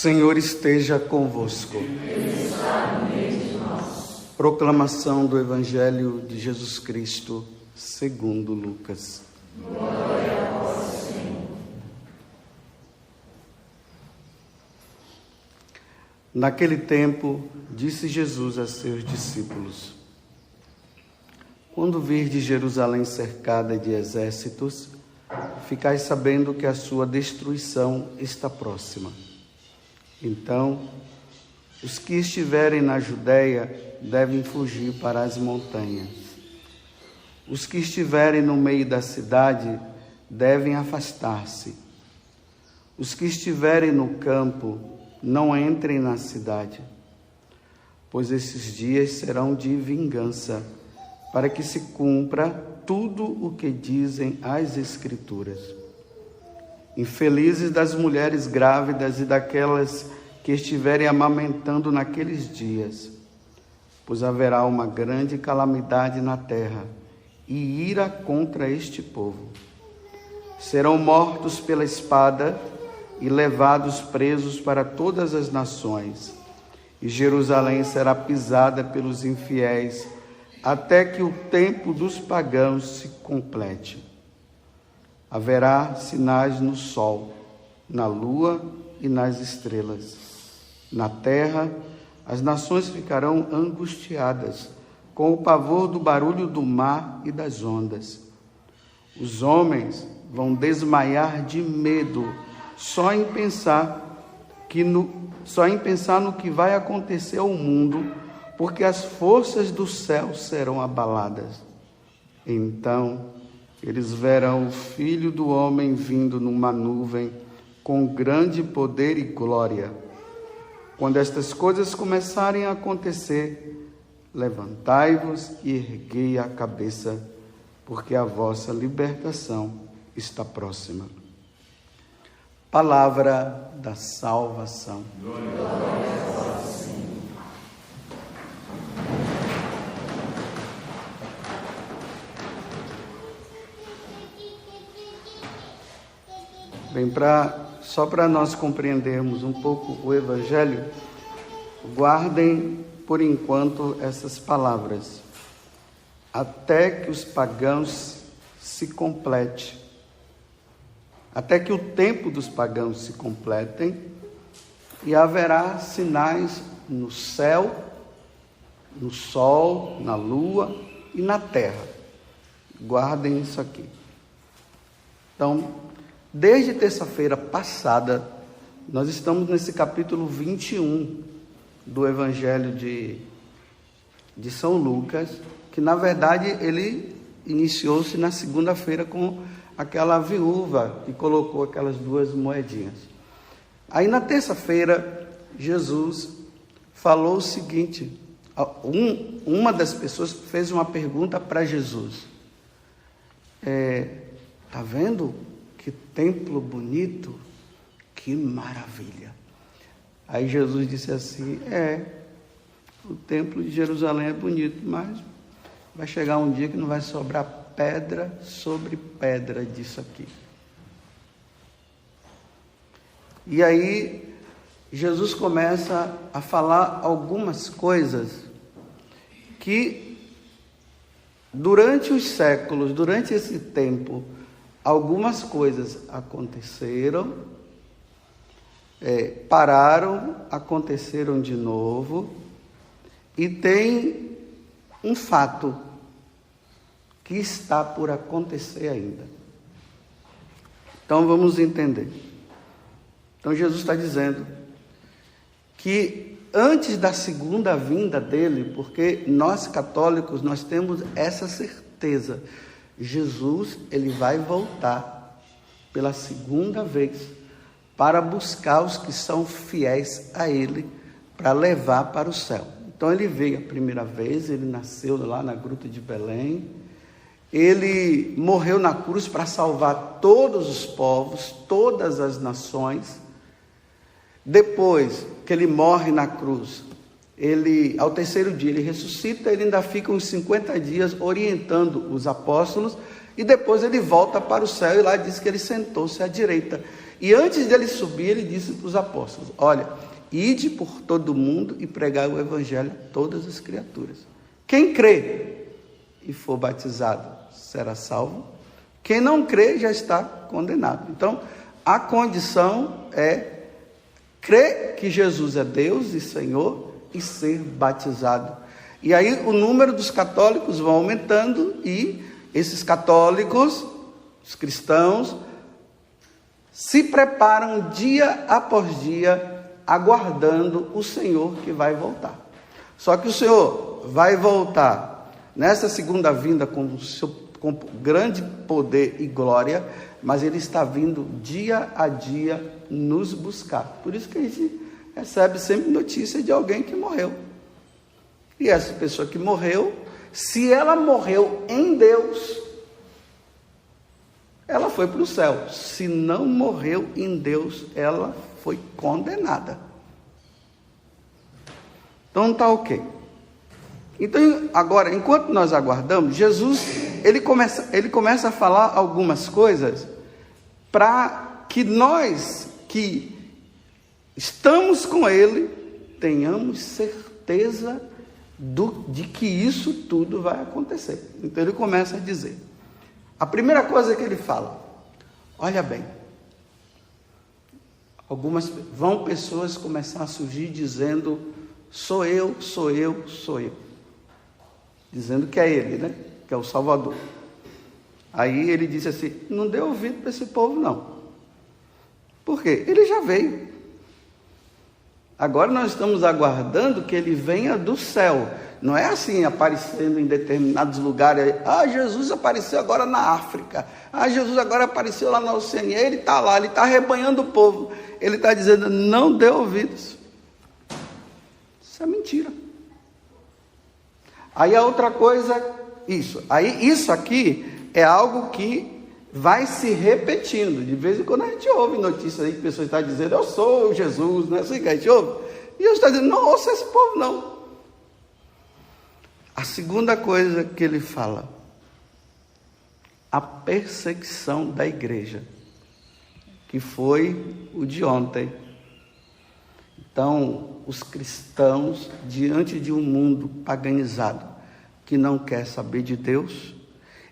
Senhor esteja convosco. Proclamação do Evangelho de Jesus Cristo, segundo Lucas. Glória a vós, Senhor. Naquele tempo, disse Jesus a seus discípulos: quando virdes Jerusalém cercada de exércitos, ficai sabendo que a sua destruição está próxima. Então, os que estiverem na Judéia devem fugir para as montanhas. Os que estiverem no meio da cidade devem afastar-se. Os que estiverem no campo não entrem na cidade, pois esses dias serão de vingança, para que se cumpra tudo o que dizem as Escrituras. Infelizes das mulheres grávidas e daquelas que estiverem amamentando naqueles dias, pois haverá uma grande calamidade na terra e ira contra este povo. Serão mortos pela espada e levados presos para todas as nações, e Jerusalém será pisada pelos infiéis, até que o tempo dos pagãos se complete. Haverá sinais no sol, na lua e nas estrelas. Na terra, as nações ficarão angustiadas, com o pavor do barulho do mar e das ondas. Os homens vão desmaiar de medo, só em pensar no que vai acontecer ao mundo, porque as forças do céu serão abaladas. Então, eles verão o Filho do Homem vindo numa nuvem com grande poder e glória. Quando estas coisas começarem a acontecer, levantai-vos e erguei a cabeça, porque a vossa libertação está próxima. Palavra da salvação. Glória a vós, Senhor. Bem, só para nós compreendermos um pouco o Evangelho, guardem por enquanto essas palavras. Até que os pagãos se complete. Até que o tempo dos pagãos se completem, e haverá sinais no céu, no sol, na lua e na terra. Guardem isso aqui. Então, desde terça-feira passada, nós estamos nesse capítulo 21 do Evangelho de São Lucas, que na verdade ele iniciou-se na segunda-feira com aquela viúva que colocou aquelas 2 moedinhas. Aí na terça-feira, Jesus falou o seguinte, uma das pessoas fez uma pergunta para Jesus. Tá vendo? Que templo bonito, que maravilha. Aí Jesus disse assim, o templo de Jerusalém é bonito, mas vai chegar um dia que não vai sobrar pedra sobre pedra disso aqui. E aí, Jesus começa a falar algumas coisas que, durante os séculos, durante esse tempo, algumas coisas aconteceram, pararam, aconteceram de novo, e tem um fato que está por acontecer ainda. Então vamos entender. Então Jesus está dizendo que antes da segunda vinda dele, porque nós católicos, nós temos essa certeza, Jesus, ele vai voltar pela segunda vez para buscar os que são fiéis a ele, para levar para o céu. Então ele veio a primeira vez, ele nasceu lá na gruta de Belém, ele morreu na cruz para salvar todos os povos, todas as nações. Depois que ele morre na cruz, ao terceiro dia ele ressuscita, ele ainda fica uns 50 dias orientando os apóstolos, e depois ele volta para o céu, e lá diz que ele sentou-se à direita. E antes dele subir, ele disse para os apóstolos: olha, ide por todo mundo e pregai o evangelho a todas as criaturas. Quem crê e for batizado será salvo. Quem não crê já está condenado. Então, a condição é crer que Jesus é Deus e Senhor e ser batizado. E aí o número dos católicos vai aumentando e esses católicos, os cristãos, se preparam dia após dia, aguardando o Senhor que vai voltar. Só que o Senhor vai voltar nessa segunda vinda com grande poder e glória, mas Ele está vindo dia a dia nos buscar. Por isso que a gente recebe sempre notícia de alguém que morreu. E essa pessoa que morreu, se ela morreu em Deus, ela foi para o céu. Se não morreu em Deus, ela foi condenada. Então está ok. Então agora, enquanto nós aguardamos, Jesus, ele começa a falar algumas coisas para que nós que estamos com Ele tenhamos certeza de que isso tudo vai acontecer. Então ele começa a dizer, a primeira coisa que ele fala, olha bem, pessoas começar a surgir dizendo, sou eu, dizendo que é ele, né? Que é o Salvador. Aí ele disse assim, não dê ouvido para esse povo não. Por quê? Ele já veio. Agora nós estamos aguardando que ele venha do céu. Não é assim, aparecendo em determinados lugares. Jesus apareceu agora na África. Jesus agora apareceu lá na Oceania. Ele está lá, ele está arrebanhando o povo. Ele está dizendo, não dê ouvidos. Isso é mentira. Aí a outra coisa, isso aqui é algo que vai se repetindo. De vez em quando a gente ouve notícias aí que pessoas estão dizendo, eu sou Jesus, não é assim que a gente ouve? E Jesus está dizendo, não ouça esse povo não. A segunda coisa que ele fala, a perseguição da igreja, que foi o de ontem. Então, os cristãos, diante de um mundo paganizado, que não quer saber de Deus,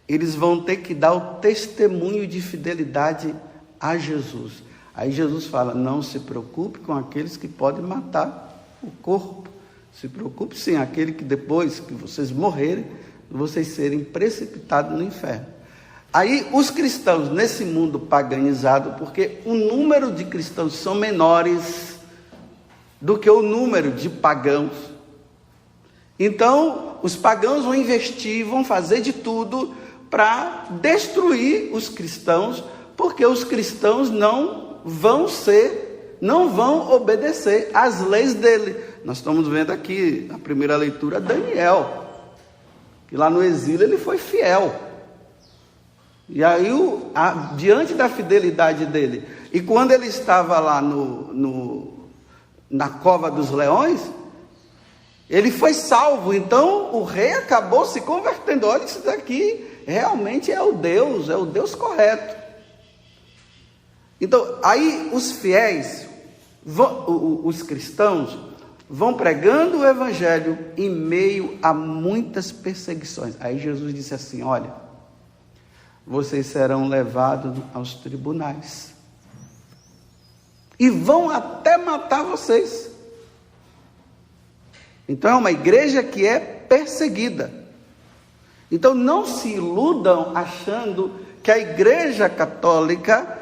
eles vão ter que dar o testemunho de fidelidade a Jesus. Aí Jesus fala, não se preocupe com aqueles que podem matar o corpo. Se preocupe sim, aquele que depois que vocês morrerem, vocês serem precipitados no inferno. Aí os cristãos nesse mundo paganizado, porque o número de cristãos são menores do que o número de pagãos. Então, os pagãos vão investir, vão fazer de tudo para destruir os cristãos, porque os cristãos não vão obedecer às leis dele. Nós estamos vendo aqui, na primeira leitura, Daniel, que lá no exílio ele foi fiel. E aí, diante da fidelidade dele, e quando ele estava lá na cova dos leões, ele foi salvo. Então o rei acabou se convertendo. Olha, isso daqui realmente é o Deus correto. Então aí os fiéis, os cristãos, vão pregando o evangelho em meio a muitas perseguições. Aí Jesus disse assim, olha, vocês serão levados aos tribunais e vão até matar vocês. Então é uma igreja que é perseguida. Então não se iludam achando que a igreja católica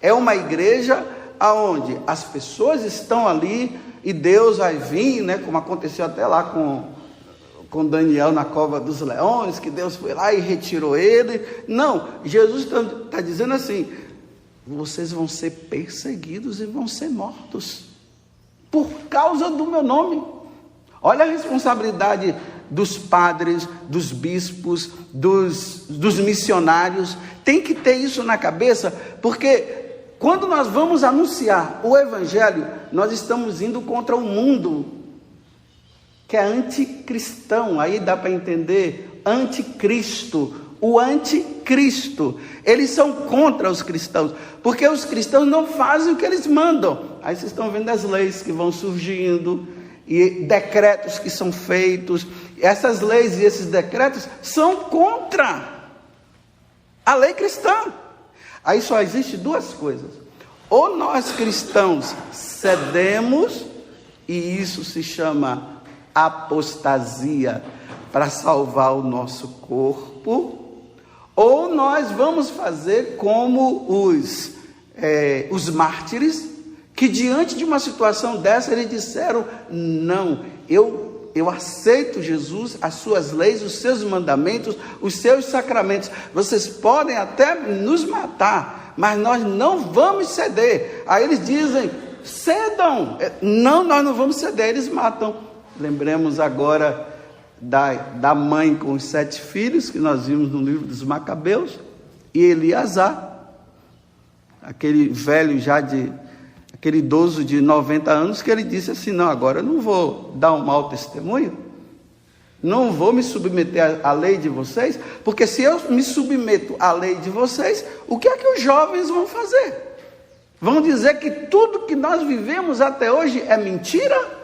é uma igreja onde as pessoas estão ali e Deus vai vir, né, como aconteceu até lá com Daniel na cova dos leões, que Deus foi lá e retirou ele. Não, Jesus está dizendo assim, vocês vão ser perseguidos e vão ser mortos por causa do meu nome. Olha a responsabilidade dos padres, dos bispos, dos missionários. Tem que ter isso na cabeça, porque quando nós vamos anunciar o evangelho, nós estamos indo contra o mundo que é anticristão. Aí dá para entender, anticristo, o anticristo. Eles são contra os cristãos, porque os cristãos não fazem o que eles mandam. Aí vocês estão vendo as leis que vão surgindo, e decretos que são feitos. Essas leis e esses decretos são contra a lei cristã. Aí só existe duas coisas: ou nós cristãos cedemos, e isso se chama apostasia, para salvar o nosso corpo, ou nós vamos fazer como os mártires, que diante de uma situação dessa, eles disseram: não, eu aceito Jesus, as suas leis, os seus mandamentos, os seus sacramentos. Vocês podem até nos matar, mas nós não vamos ceder. Aí eles dizem: cedam. Não, nós não vamos ceder. Eles matam. Lembremos agora da mãe com os 7 filhos, que nós vimos no livro dos Macabeus, e Eleazar, aquele velho aquele idoso de 90 anos, que ele disse assim: não, agora eu não vou dar um mau testemunho, não vou me submeter à lei de vocês, porque se eu me submeto à lei de vocês, o que é que os jovens vão fazer? Vão dizer que tudo que nós vivemos até hoje é mentira?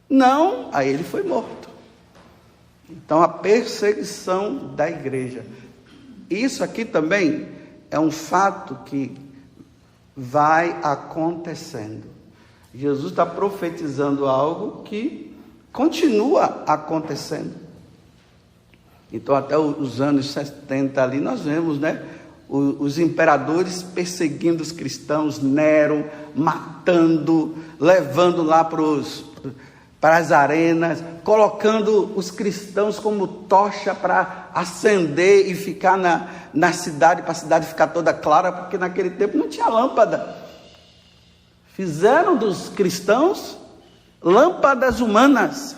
Não, aí ele foi morto. Então a perseguição da igreja, isso aqui também é um fato que vai acontecendo. Jesus está profetizando algo que continua acontecendo. Então até os anos 70 ali nós vemos, os imperadores perseguindo os cristãos, Nero matando, levando lá para as arenas, colocando os cristãos como tocha para acender e ficar na cidade, para a cidade ficar toda clara, porque naquele tempo não tinha lâmpada. Fizeram dos cristãos lâmpadas humanas,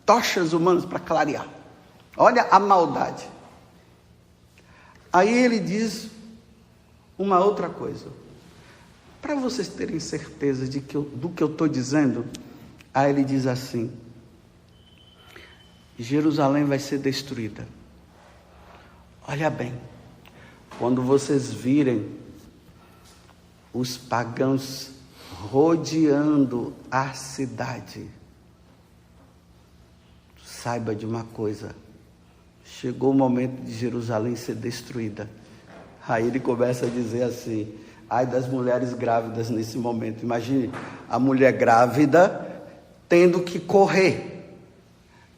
tochas humanas para clarear. Olha a maldade. Aí ele diz uma outra coisa, para vocês terem certeza do que eu estou dizendo. Aí ele diz assim: Jerusalém vai ser destruída. Olha bem, quando vocês virem os pagãos rodeando a cidade, saiba de uma coisa: chegou o momento de Jerusalém ser destruída. Aí ele começa a dizer assim: ai das mulheres grávidas nesse momento. Imagine a mulher grávida tendo que correr.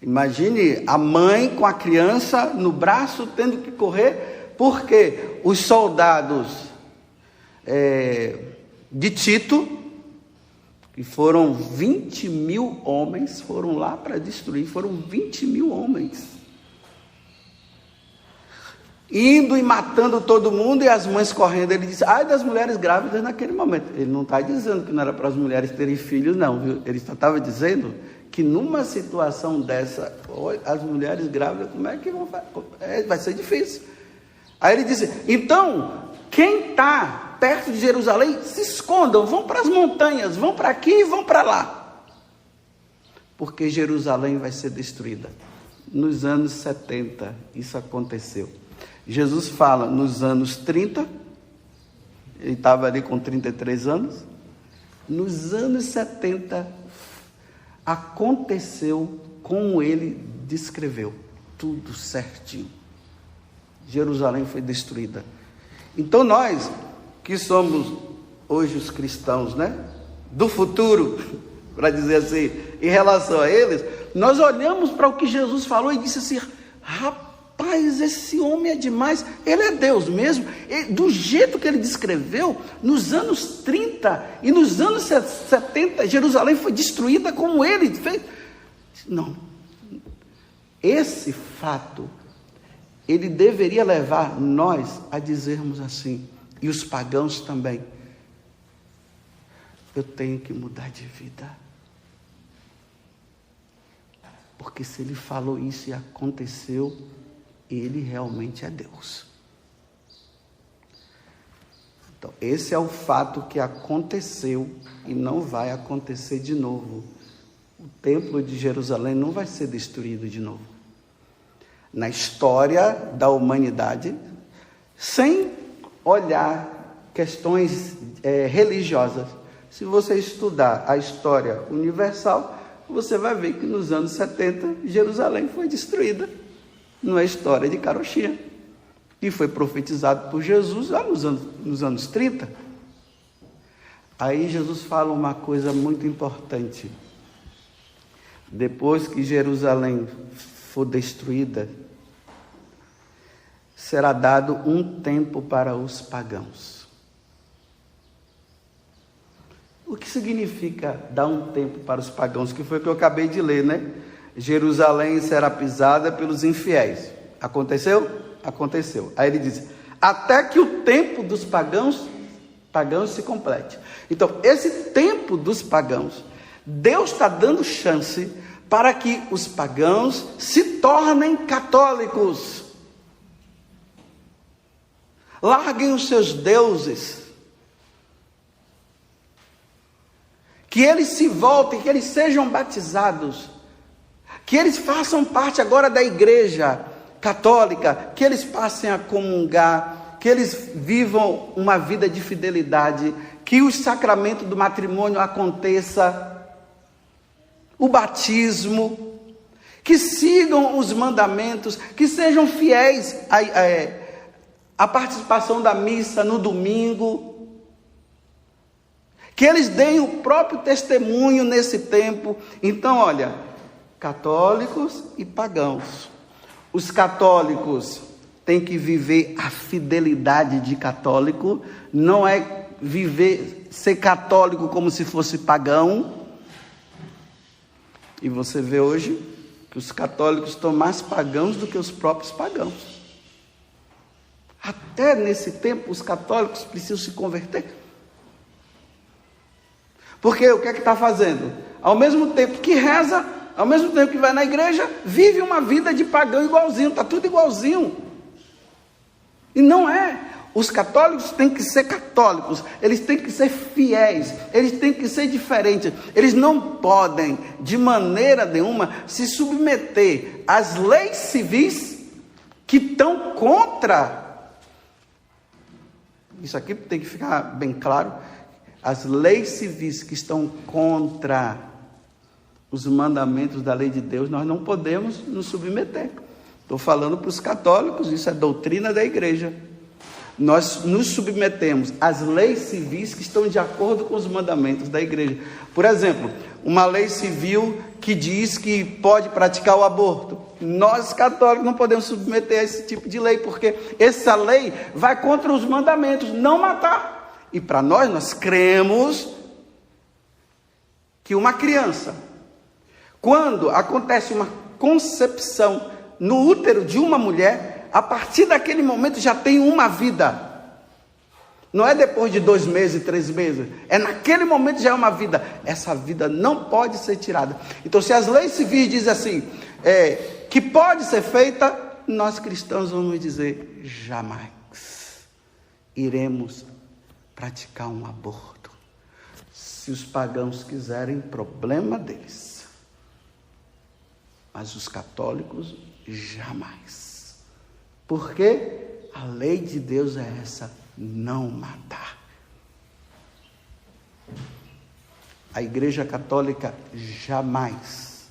Imagine a mãe com a criança no braço tendo que correr, porque os soldados de Tito, que foram 20.000 homens, foram lá para destruir. Foram 20.000 homens, indo e matando todo mundo, e as mães correndo. Ele disse: ai das mulheres grávidas naquele momento. Ele não está dizendo que não era para as mulheres terem filhos, não, viu? Ele só estava dizendo que numa situação dessa, as mulheres grávidas, como é que vão fazer? Vai ser difícil. Aí ele disse: então, quem está perto de Jerusalém, se escondam, vão para as montanhas, vão para aqui e vão para lá, porque Jerusalém vai ser destruída. Nos anos 70, isso aconteceu. Jesus fala nos anos 30, ele estava ali com 33 anos, nos anos 70, aconteceu como ele descreveu, tudo certinho. Jerusalém foi destruída. Então nós, que somos hoje os cristãos, do futuro, para dizer assim, em relação a eles, nós olhamos para o que Jesus falou e disse assim: rapaz, esse homem é demais, ele é Deus mesmo. Do jeito que ele descreveu, nos anos 30 e nos anos 70, Jerusalém foi destruída como ele fez. Não, esse fato, ele deveria levar nós a dizermos assim, e os pagãos também: eu tenho que mudar de vida. Porque se ele falou isso e aconteceu, ele realmente é Deus. Então, esse é o fato que aconteceu e não vai acontecer de novo. O templo de Jerusalém não vai ser destruído de novo. na história da humanidade, sem olhar questões religiosas. Se você estudar a história universal, você vai ver que nos anos 70, Jerusalém foi destruída. Não é história de carochinha. E foi profetizado por Jesus lá nos anos 30. Aí Jesus fala uma coisa muito importante. Depois que Jerusalém for destruída, será dado um tempo para os pagãos. O que significa dar um tempo para os pagãos? Que foi o que eu acabei de ler, né? Jerusalém será pisada pelos infiéis. Aconteceu? Aconteceu. Aí ele diz, até que o tempo dos pagãos se complete. Então, esse tempo dos pagãos, Deus está dando chance para que os pagãos se tornem católicos. Larguem os seus deuses. Que eles se voltem, que eles sejam batizados. Que eles façam parte agora da igreja católica, que eles passem a comungar, que eles vivam uma vida de fidelidade, que o sacramento do matrimônio aconteça, o batismo, que sigam os mandamentos, que sejam fiéis à participação da missa no domingo, que eles deem o próprio testemunho nesse tempo. Então, olha, católicos e pagãos. Os católicos têm que viver a fidelidade de católico, não é ser católico como se fosse pagão. E você vê hoje que os católicos estão mais pagãos do que os próprios pagãos. Até nesse tempo os católicos precisam se converter. Porque o que é que está fazendo? Ao mesmo tempo que reza, ao mesmo tempo que vai na igreja, vive uma vida de pagão igualzinho, está tudo igualzinho. E não é. Os católicos têm que ser católicos, eles têm que ser fiéis, eles têm que ser diferentes. Eles não podem, de maneira nenhuma, se submeter às leis civis que estão contra. Isso aqui tem que ficar bem claro. As leis civis que estão contra os mandamentos da lei de Deus, nós não podemos nos submeter. Estou falando para os católicos, isso é doutrina da igreja. Nós nos submetemos às leis civis que estão de acordo com os mandamentos da igreja. Por exemplo, uma lei civil que diz que pode praticar o aborto. Nós, católicos, não podemos submeter a esse tipo de lei, porque essa lei vai contra os mandamentos, não matar. E para nós cremos que uma criança, quando acontece uma concepção no útero de uma mulher, a partir daquele momento já tem uma vida. Não é depois de 2 meses, 3 meses. É naquele momento já é uma vida. Essa vida não pode ser tirada. Então, se as leis civis dizem assim, que pode ser feita, nós cristãos vamos dizer, jamais iremos praticar um aborto. Se os pagãos quiserem, problema deles. Mas os católicos, jamais. Porque a lei de Deus é essa, não matar. A Igreja Católica jamais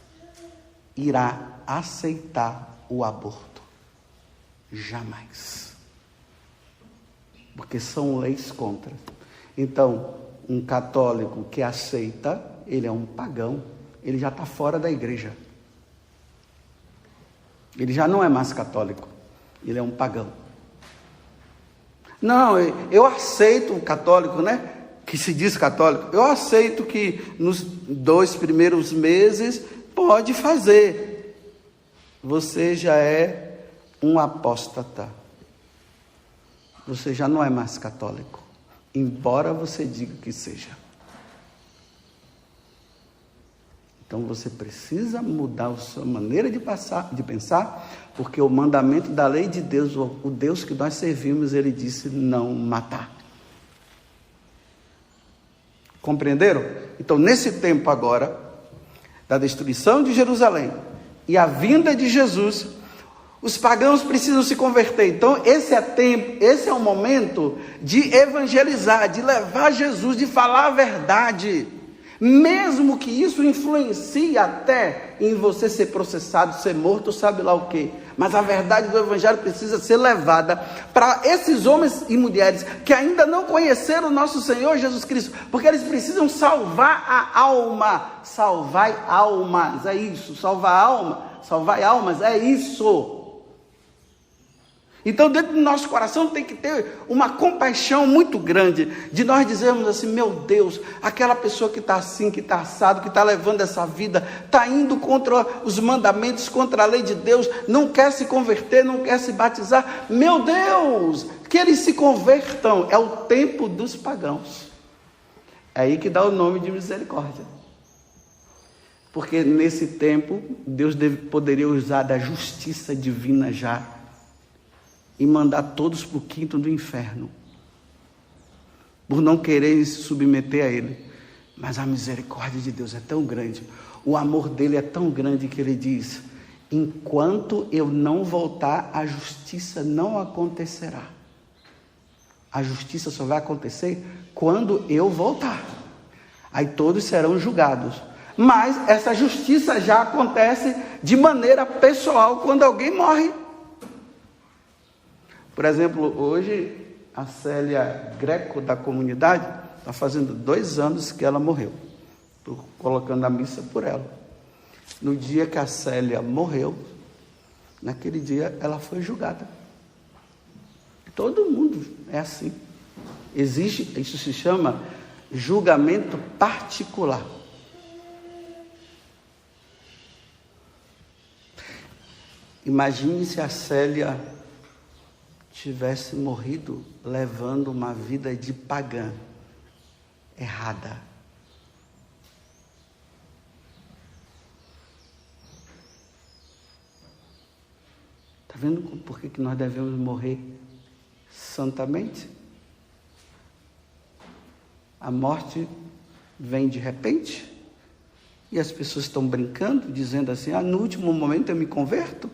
irá aceitar o aborto. Jamais. Porque são leis contra. Então, um católico que aceita, ele é um pagão, ele já está fora da igreja. Ele já não é mais católico. Ele é um pagão. Não, eu aceito o católico, né? Que se diz católico. Eu aceito que nos 2 primeiros meses pode fazer. Você já é um apóstata. Você já não é mais católico. Embora você diga que seja. Então você precisa mudar a sua maneira de pensar, porque o mandamento da lei de Deus, o Deus que nós servimos, ele disse não matar. Compreenderam? Então, nesse tempo agora, da destruição de Jerusalém e a vinda de Jesus, Os pagãos precisam se converter. Então, esse é o momento de evangelizar, de levar Jesus, de falar a verdade. Mesmo que isso influencie até em você ser processado, ser morto, sabe lá o quê. Mas a verdade do evangelho precisa ser levada para esses homens e mulheres que ainda não conheceram o nosso Senhor Jesus Cristo. Porque eles precisam salvar a alma. Salvai almas, é isso. Salvai almas, é isso. Então, dentro do nosso coração tem que ter uma compaixão muito grande, de nós dizermos assim: meu Deus, aquela pessoa que está assim, que está assado, que está levando essa vida, está indo contra os mandamentos, contra a lei de Deus, não quer se converter, não quer se batizar, meu Deus, que eles se convertam. É o tempo dos pagãos. É aí que dá o nome de misericórdia. Porque nesse tempo, Deus poderia usar da justiça divina já, e mandar todos para o quinto do inferno, por não quererem se submeter a Ele. Mas a misericórdia de Deus é tão grande, o amor dele é tão grande, que Ele diz: enquanto eu não voltar, a justiça não acontecerá. A justiça só vai acontecer quando eu voltar. Aí todos serão julgados. Mas essa justiça já acontece de maneira pessoal quando alguém morre. Por exemplo, hoje, a Célia Greco, da comunidade, está fazendo 2 anos que ela morreu. Estou colocando a missa por ela. No dia que a Célia morreu, naquele dia ela foi julgada. Todo mundo é assim. Existe, isso se chama julgamento particular. Imagine se a Célia tivesse morrido levando uma vida de pagã, errada. Está vendo por que nós devemos morrer santamente? A morte vem de repente e as pessoas estão brincando, dizendo assim: no último momento eu me converto.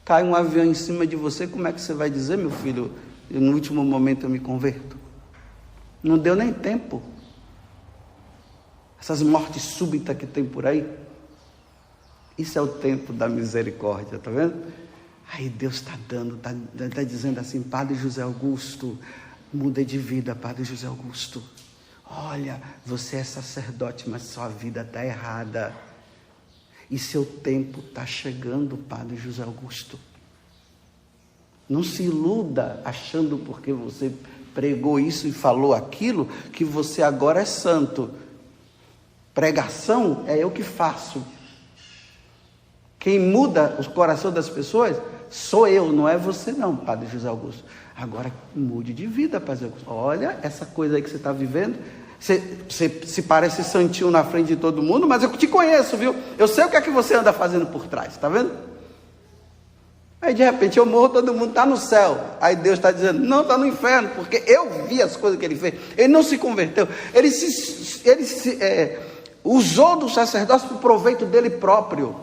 Cai um avião em cima de você, como é que você vai dizer: meu filho, no último momento eu me converto? Não deu nem tempo. Essas mortes súbitas que tem por aí, isso é o tempo da misericórdia, tá vendo? Aí Deus está dando, está dizendo assim: Padre José Augusto, muda de vida, Padre José Augusto. Olha, você é sacerdote, mas sua vida está errada. E seu tempo está chegando, Padre José Augusto. Não se iluda achando porque você pregou isso e falou aquilo, que você agora é santo. Pregação é eu que faço. Quem muda o coração das pessoas sou eu, não é você não, Padre José Augusto. Agora mude de vida, Padre Augusto. Olha essa coisa aí que você está vivendo. Você se parece santinho na frente de todo mundo, mas eu te conheço, viu? Eu sei o que é que você anda fazendo por trás, tá vendo? Aí de repente eu morro, todo mundo está no céu. Aí Deus está dizendo: não, está no inferno, porque eu vi as coisas que ele fez. Ele não se converteu, ele usou do sacerdócio para o proveito dele próprio.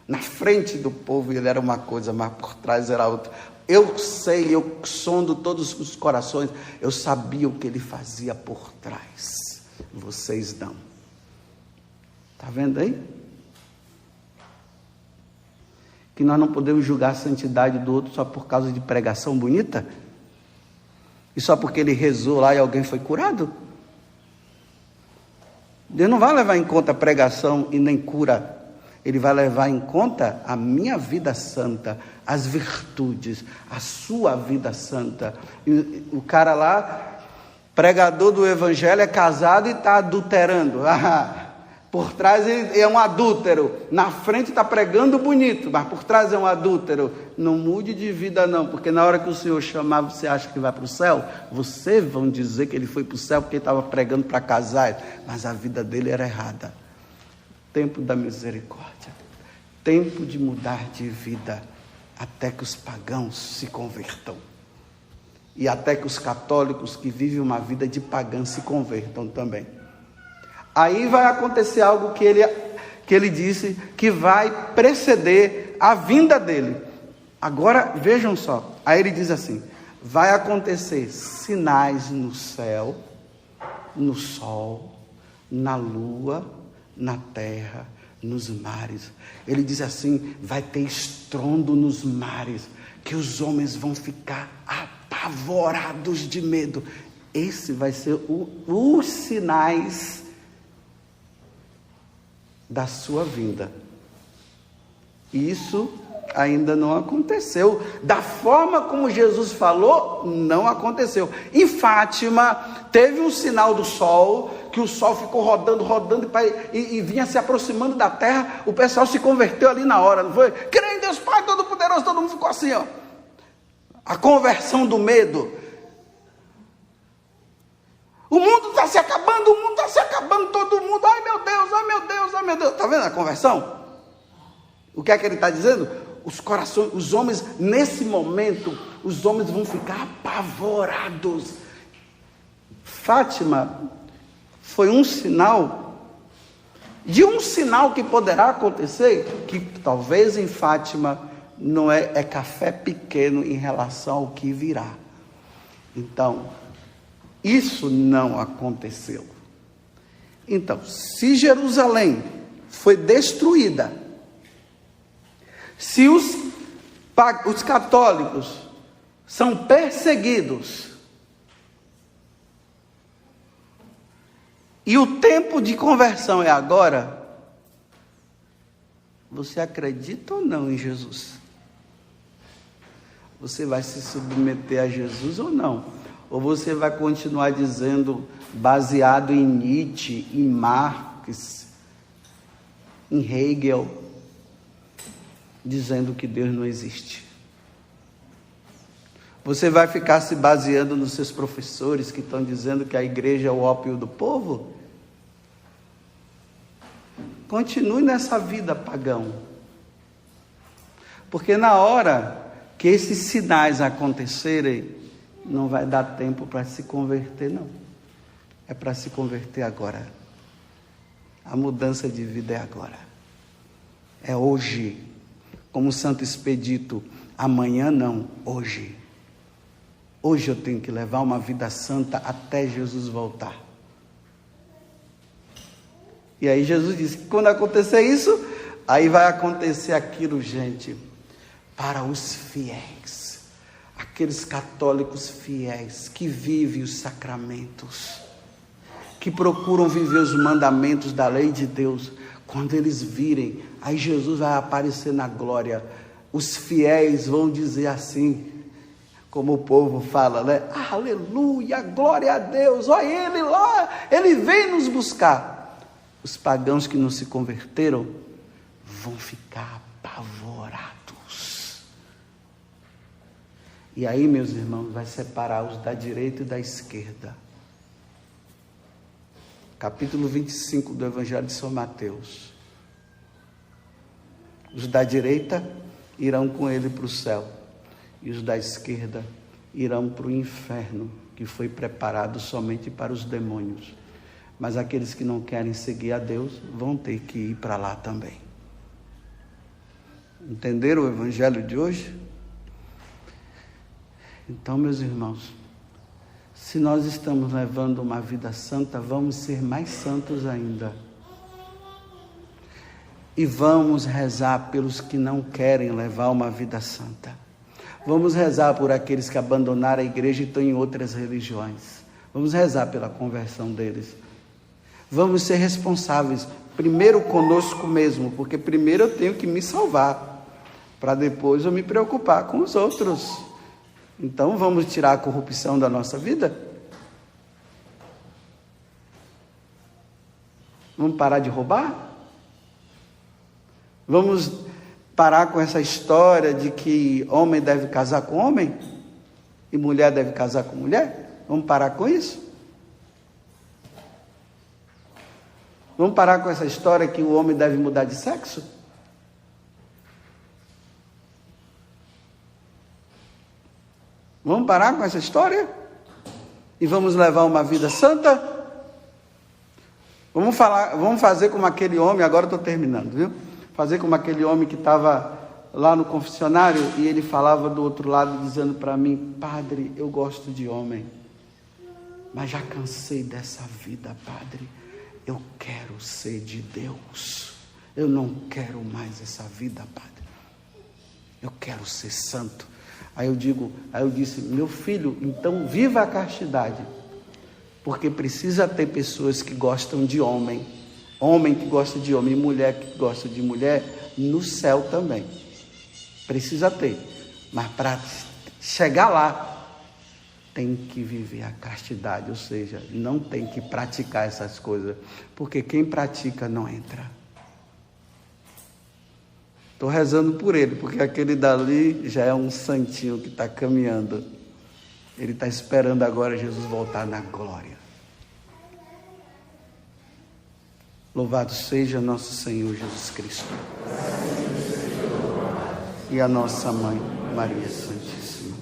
Na frente do povo ele era uma coisa, mas por trás era outra. Eu sei, eu sondo todos os corações, eu sabia o que ele fazia por trás. Vocês não. Está vendo aí? Que nós não podemos julgar a santidade do outro só por causa de pregação bonita? E só porque ele rezou lá e alguém foi curado? Deus não vai levar em conta a pregação e nem cura. Ele vai levar em conta a minha vida santa, as virtudes, a sua vida santa. E o cara lá, pregador do evangelho, é casado e está adulterando. Por trás é um adúltero. Na frente está pregando bonito, mas por trás é um adúltero. Não mude de vida não, porque na hora que o Senhor chamar, você acha que vai para o céu? Vocês vão dizer que ele foi para o céu porque ele estava pregando para casais, mas a vida dele era errada. Tempo da misericórdia, tempo de mudar de vida, até que os pagãos se convertam, e até que os católicos que vivem uma vida de pagã se convertam também. Aí vai acontecer algo que ele disse que vai preceder a vinda dele. Agora, vejam só, aí ele diz assim, vai acontecer sinais no céu, no sol, na lua, na terra, nos mares. Ele diz assim, vai ter estrondo nos mares, que os homens vão ficar apavorados de medo. Esse vai ser os sinais da sua vinda. Isso ainda não aconteceu. Da forma como Jesus falou, não aconteceu. Em Fátima, teve um sinal do sol, que o sol ficou rodando e vinha se aproximando da terra. O pessoal se converteu ali na hora, não foi? Crê em Deus Pai Todo-Poderoso, todo mundo ficou assim, ó. A conversão do medo. O mundo está se acabando, todo mundo, ai meu Deus, ai meu Deus, ai meu Deus. Está vendo a conversão? O que é que ele está dizendo? Os corações, os homens, nesse momento, os homens vão ficar apavorados. Fátima foi um sinal, de um sinal que poderá acontecer, que talvez em Fátima não é café pequeno em relação ao que virá. Então, isso não aconteceu. Então, se Jerusalém foi destruída, se os católicos são perseguidos, e o tempo de conversão é agora, você acredita ou não em Jesus? Você vai se submeter a Jesus ou não? Ou você vai continuar dizendo, baseado em Nietzsche, em Marx, em Hegel, dizendo que Deus não existe? Você vai ficar se baseando nos seus professores que estão dizendo que a igreja é o ópio do povo? Continue nessa vida pagão. Porque na hora que esses sinais acontecerem, não vai dar tempo para se converter, não. É para se converter agora. A mudança de vida é agora. É hoje. Como o Santo Expedito, amanhã não, hoje. Hoje eu tenho que levar uma vida santa até Jesus voltar. E aí Jesus disse que quando acontecer isso, aí vai acontecer aquilo, gente, para os fiéis, aqueles católicos fiéis que vivem os sacramentos, que procuram viver os mandamentos da lei de Deus. Quando eles virem, aí Jesus vai aparecer na glória. Os fiéis vão dizer assim, como o povo fala, né? Aleluia, glória a Deus, olha ele lá, ele vem nos buscar. Os pagãos que não se converteram vão ficar apavorados. E aí, meus irmãos, vai separar os da direita e da esquerda. Capítulo 25 do Evangelho de São Mateus. Os da direita irão com ele para o céu, e os da esquerda irão para o inferno, que foi preparado somente para os demônios. Mas aqueles que não querem seguir a Deus vão ter que ir para lá também. Entenderam o Evangelho de hoje? Então, meus irmãos, se nós estamos levando uma vida santa, vamos ser mais santos ainda. E vamos rezar pelos que não querem levar uma vida santa. Vamos rezar por aqueles que abandonaram a igreja e estão em outras religiões. Vamos rezar pela conversão deles. Vamos ser responsáveis, primeiro conosco mesmo, porque primeiro eu tenho que me salvar, para depois eu me preocupar com os outros. Então vamos tirar a corrupção da nossa vida? Vamos parar de roubar? Vamos parar com essa história de que homem deve casar com homem e mulher deve casar com mulher? Vamos parar com isso? Vamos parar com essa história que o homem deve mudar de sexo? Vamos parar com essa história? E vamos levar uma vida santa? Vamos fazer como aquele homem, agora eu estou terminando, viu? Fazer como aquele homem que estava lá no confessionário e ele falava do outro lado dizendo para mim: padre, eu gosto de homem, mas já cansei dessa vida, padre. Eu quero ser de Deus. Eu não quero mais essa vida, padre. Eu quero ser santo. Aí eu disse: meu filho, então viva a castidade. Porque precisa ter pessoas que gostam de homem. Homem que gosta de homem e mulher que gosta de mulher no céu também. Precisa ter. Mas para chegar lá, tem que viver a castidade. Ou seja, não tem que praticar essas coisas. Porque quem pratica não entra. Estou rezando por ele, porque aquele dali já é um santinho que está caminhando. Ele está esperando agora Jesus voltar na glória. Louvado seja nosso Senhor Jesus Cristo. E a nossa Mãe, Maria Santíssima.